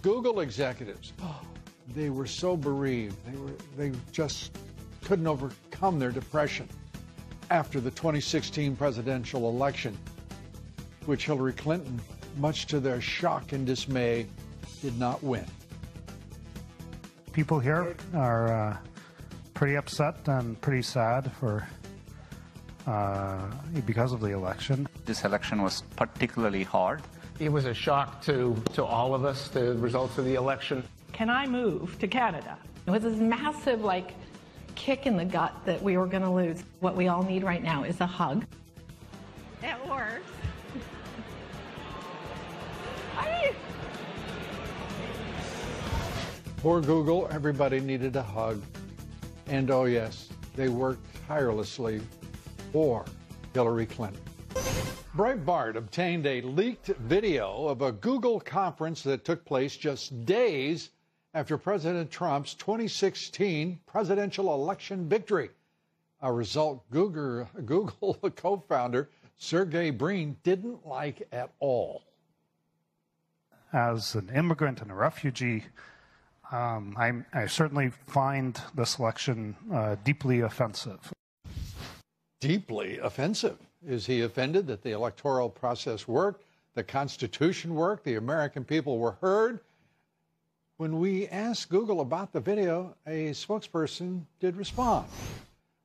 Google executives, they were so bereaved. They just couldn't overcome their depression after the 2016 presidential election, which Hillary Clinton, much to their shock and dismay, did not win. People here are pretty upset and pretty sad because of the election. This election was particularly hard. It was a shock to all of us, the results of the election. Can I move to Canada? It was this massive, kick in the gut that we were going to lose. What we all need right now is a hug. It works. Poor Google, everybody needed a hug. And oh yes, they worked tirelessly for Hillary Clinton. Breitbart obtained a leaked video of a Google conference that took place just days after President Trump's 2016 presidential election victory. A result Google co-founder Sergey Brin didn't like at all. As an immigrant and a refugee, I certainly find this election deeply offensive. Deeply offensive. Is he offended that the electoral process worked, the Constitution worked, the American people were heard? When we asked Google about the video, a spokesperson did respond.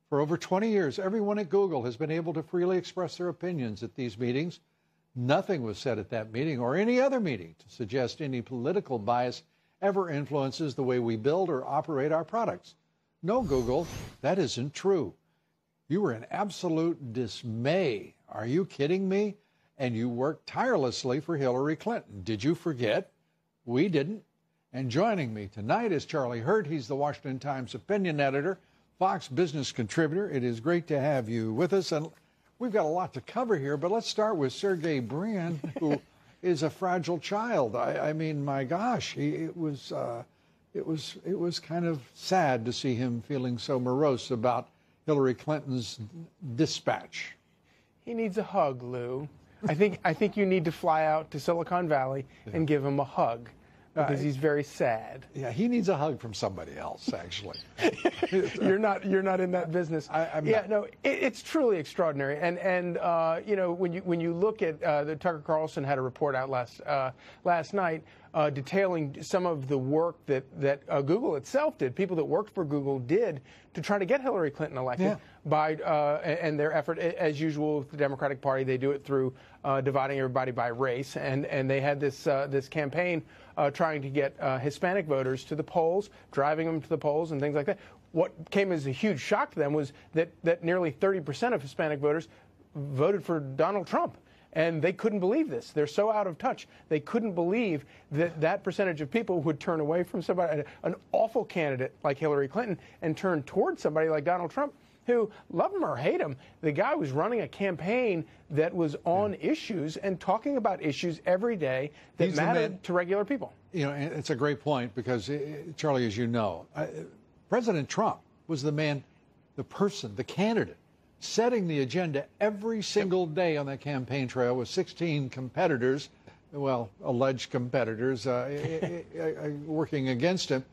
For over 20 years, everyone at Google has been able to freely express their opinions at these meetings. Nothing was said at that meeting or any other meeting to suggest any political bias ever influences the way we build or operate our products. No, Google, that isn't true. You were in absolute dismay. Are you kidding me? And you worked tirelessly for Hillary Clinton. Did you forget? We didn't. And joining me tonight is Charlie Hurt. He's the Washington Times opinion editor, Fox business contributor. It is great to have you with us. And we've got a lot to cover here, but let's start with Sergey Brin, who is a fragile child. I mean, my gosh, it was kind of sad to see him feeling so morose about Hillary Clinton's dispatch. He needs a hug, Lou. I think you need to fly out to Silicon Valley and give him a hug because he's very sad. Yeah, he needs a hug from somebody else, actually. You're not in that business. I'm yeah, not. no, it's truly extraordinary. And you know, when you look at the Tucker Carlson had a report out last night detailing some of the work that Google itself did, people that worked for Google did to try to get Hillary Clinton elected by and their effort, as usual with the Democratic Party, they do it through dividing everybody by race, and they had this campaign trying to get Hispanic voters to the polls, driving them to the polls and things like that. What came as a huge shock to them was that nearly 30% of Hispanic voters voted for Donald Trump. And they couldn't believe this. They're so out of touch. They couldn't believe that percentage of people would turn away from somebody, an awful candidate like Hillary Clinton, and turn towards somebody like Donald Trump, who, love him or hate him, the guy was running a campaign that was on issues and talking about issues every day that mattered to regular people. You know, it's a great point because, Charlie, as you know, President Trump was the man, the person, the candidate setting the agenda every single day on the campaign trail with 16 competitors, well, alleged competitors, working against him.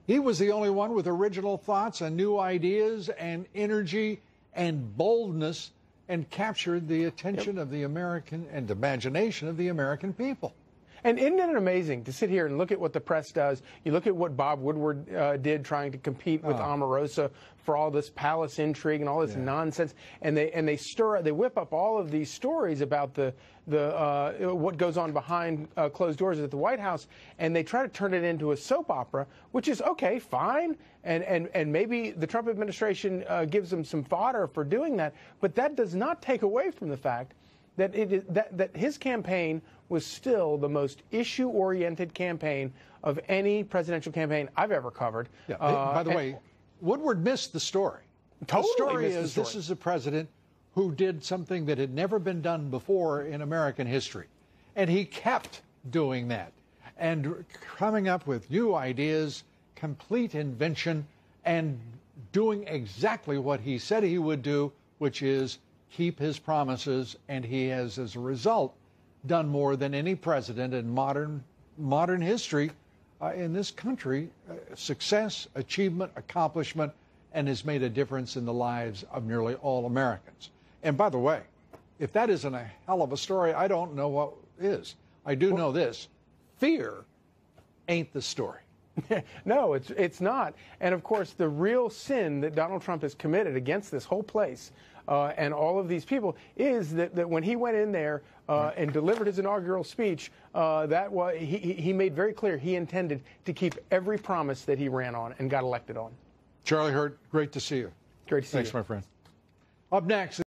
He was the only one with original thoughts and new ideas and energy and boldness and captured the attention of the American and imagination of the American people. And isn't it amazing to sit here and look at what the press does? You look at what Bob Woodward did trying to compete with Omarosa for all this palace intrigue and all this nonsense, and they whip up all of these stories about what goes on behind closed doors at the White House, and they try to turn it into a soap opera, which is okay, fine, and maybe the Trump administration gives them some fodder for doing that, but that does not take away from the fact that that his campaign was still the most issue-oriented campaign of any presidential campaign I've ever covered. Yeah. By the way, Woodward missed the story. Totally the story missed is the story. This is a president who did something that had never been done before in American history. And he kept doing that and coming up with new ideas, complete invention, and doing exactly what he said he would do, which is keep his promises. And he has, as a result, done more than any president in modern history in this country, success, achievement, accomplishment, and has made a difference in the lives of nearly all Americans. And by the way, if that isn't a hell of a story, I don't know what is. I do know this. Fear ain't the story. No, it's not. And of course, the real sin that Donald Trump has committed against this whole place and all of these people is that when he went in there and delivered his inaugural speech, he made very clear he intended to keep every promise that he ran on and got elected on. Charlie Hurt, great to see you. Great to see you. Thanks, my friend. Up next.